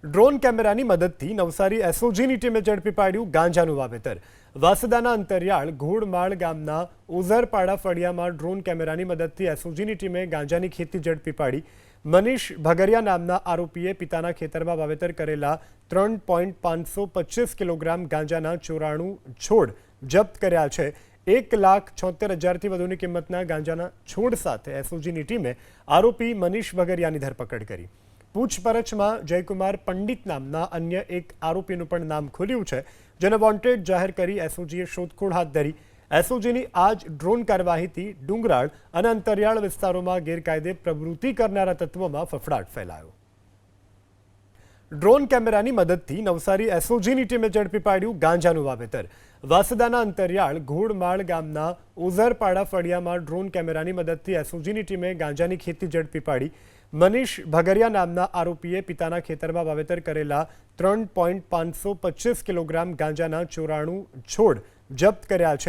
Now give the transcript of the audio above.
Drone કેમેરાની મદદથી નવસારી એસઓજીની ટીમે ઝડપી પાડ્યું ગાંજાનું વાવેતર। વાસદાના અંતરિયાળ ઘોડમાળ ગામના ઓઝરપાડા ફળિયામાં ડ્રોન કેમેરાની મદદથી એસઓજીની ટીમે ગાંજાની ખેતી ઝડપી પાડી। મનીષ ભગરિયા નામના આરોપીએ પિતાના ખેતરમાં વાવેતર કરેલા 3.525 કિલોગ્રામ ગાંજાના 94 છોડ જપ્ત કર્યા છે। 1,76,000થી વધુની કિંમતના ગાંજાના છોડ સાથે એસઓજીની ટીમે આરોપી મનીષ ભગરિયાની ધરપકડ કરી। પૂછપરછમાં જયકુમાર પંડિત નામના અન્ય એક આરોપીનું પણ નામ ખુલ્યું છે, જેને વોન્ટેડ જાહેર કરી એસઓજીએ શોધખોળ હાથ ધરી। એસઓજીની આ જ ડ્રોન કાર્યવાહીથી ડુંગરાળ અને અંતરિયાળ વિસ્તારોમાં ગેરકાયદે પ્રવૃત્તિ કરનારા તત્વોમાં ફફડાટ ફેલાયો। ડ્રોન કેમેરાની મદદથી નવસારી એસઓજીની ટીમે ઝડપી પાડ્યું ગાંજાનું વાવેતર। વાસદાના અંતરિયાળ ઘોડમાળ ગામના ઓઝરપાડા ફળિયામાં ડ્રોન કેમેરાની મદદથી એસઓજીની ટીમે ગાંજાની ખેતી ઝડપી પાડી। મનીષ ભગરિયા નામના આરોપીએ પિતાના ખેતરમાં વાવેતર કરેલા 3.525 કિલોગ્રામ ગાંજાના 94 છોડ જપ્ત કર્યા છે।